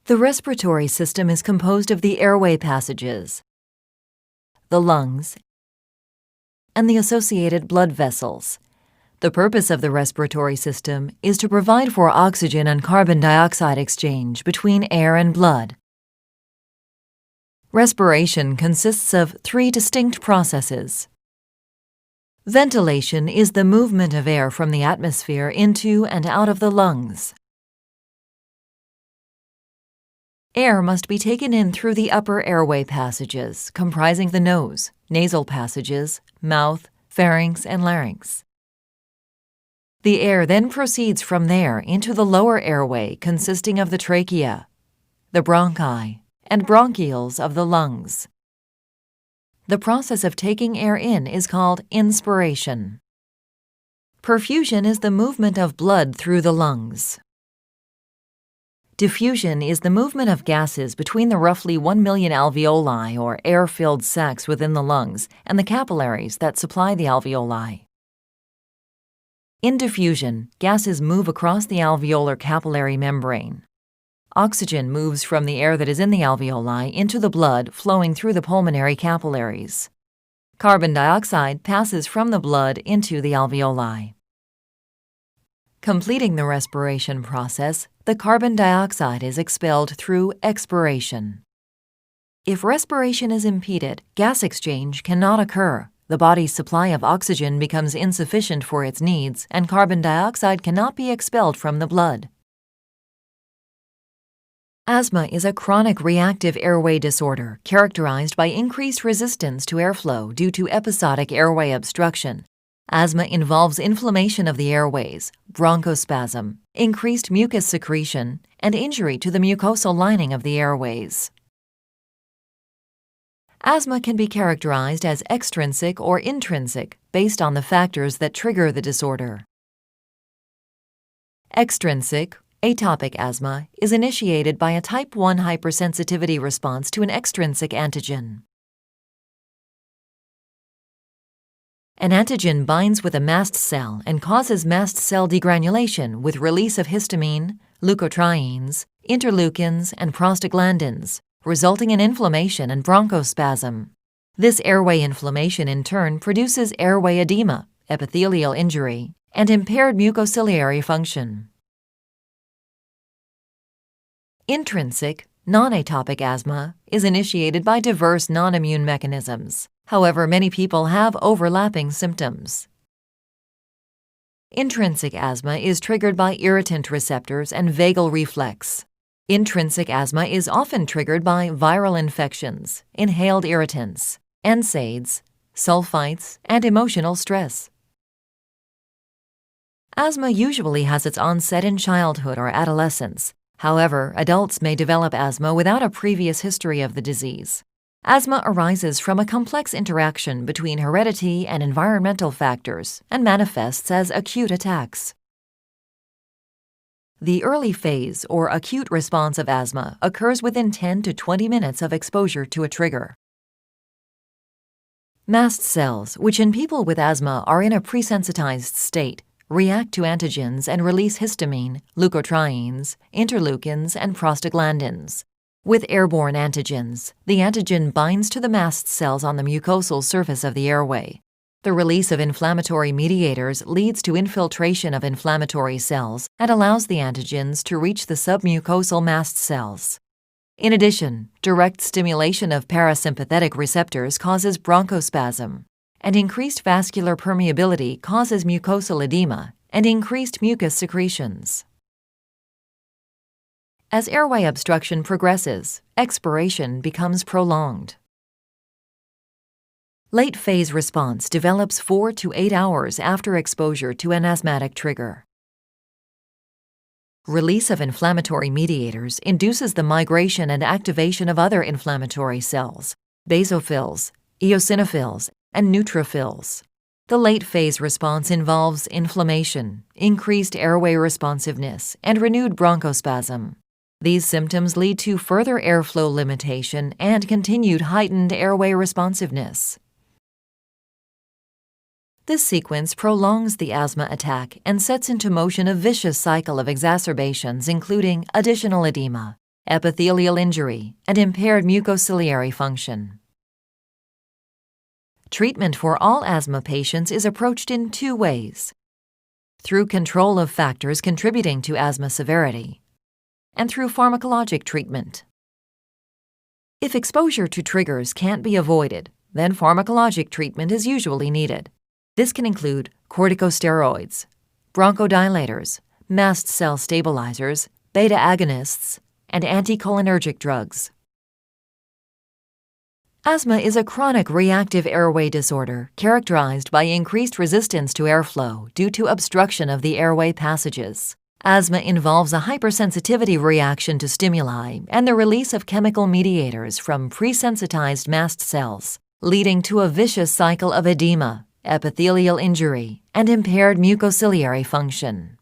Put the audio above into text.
The respiratory system is composed of the airway passages, the lungs, and the associated blood vessels. The purpose of the respiratory system is to provide for oxygen and carbon dioxide exchange between air and blood. Respiration consists of 3 distinct processes. Ventilation is the movement of air from the atmosphere into and out of the lungs. Air must be taken in through the upper airway passages, comprising the nose, nasal passages, mouth, pharynx, and larynx. The air then proceeds from there into the lower airway, consisting of the trachea, the bronchi, and bronchioles of the lungs. The process of taking air in is called inspiration. Perfusion is the movement of blood through the lungs. Diffusion is the movement of gases between the roughly 1 million alveoli, or air-filled sacs within the lungs, and the capillaries that supply the alveoli. In diffusion, gases move across the alveolar capillary membrane. Oxygen moves from the air that is in the alveoli into the blood flowing through the pulmonary capillaries. Carbon dioxide passes from the blood into the alveoli. Completing the respiration process, the carbon dioxide is expelled through expiration. If respiration is impeded, gas exchange cannot occur. The body's supply of oxygen becomes insufficient for its needs, and carbon dioxide cannot be expelled from the blood. Asthma is a chronic reactive airway disorder characterized by increased resistance to airflow due to episodic airway obstruction. Asthma involves inflammation of the airways, bronchospasm, increased mucus secretion, and injury to the mucosal lining of the airways. Asthma can be characterized as extrinsic or intrinsic based on the factors that trigger the disorder. Extrinsic, atopic asthma is initiated by a type 1 hypersensitivity response to an extrinsic antigen. An antigen binds with a mast cell and causes mast cell degranulation with release of histamine, leukotrienes, interleukins, and prostaglandins, resulting in inflammation and bronchospasm. This airway inflammation in turn produces airway edema, epithelial injury, and impaired mucociliary function. Intrinsic, non-atopic asthma is initiated by diverse non-immune mechanisms. However, many people have overlapping symptoms. Intrinsic asthma is triggered by irritant receptors and vagal reflex. Intrinsic asthma is often triggered by viral infections, inhaled irritants, NSAIDs, sulfites, and emotional stress. Asthma usually has its onset in childhood or adolescence. However, adults may develop asthma without a previous history of the disease. Asthma arises from a complex interaction between heredity and environmental factors and manifests as acute attacks. The early phase or acute response of asthma occurs within 10 to 20 minutes of exposure to a trigger. Mast cells, which in people with asthma are in a presensitized state, react to antigens and release histamine, leukotrienes, interleukins, and prostaglandins. With airborne antigens, the antigen binds to the mast cells on the mucosal surface of the airway. The release of inflammatory mediators leads to infiltration of inflammatory cells and allows the antigens to reach the submucosal mast cells. In addition, direct stimulation of parasympathetic receptors causes bronchospasm, and increased vascular permeability causes mucosal edema and increased mucus secretions. As airway obstruction progresses, expiration becomes prolonged. Late phase response develops 4 to 8 hours after exposure to an asthmatic trigger. Release of inflammatory mediators induces the migration and activation of other inflammatory cells, basophils, eosinophils, and neutrophils. The late phase response involves inflammation, increased airway responsiveness, and renewed bronchospasm. These symptoms lead to further airflow limitation and continued heightened airway responsiveness. This sequence prolongs the asthma attack and sets into motion a vicious cycle of exacerbations, including additional edema, epithelial injury, and impaired mucociliary function. Treatment for all asthma patients is approached in two ways: through control of factors contributing to asthma severity, and through pharmacologic treatment. If exposure to triggers can't be avoided, then pharmacologic treatment is usually needed. This can include corticosteroids, bronchodilators, mast cell stabilizers, beta agonists, and anticholinergic drugs. Asthma is a chronic reactive airway disorder characterized by increased resistance to airflow due to obstruction of the airway passages. Asthma involves a hypersensitivity reaction to stimuli and the release of chemical mediators from presensitized mast cells, leading to a vicious cycle of edema, epithelial injury, and impaired mucociliary function.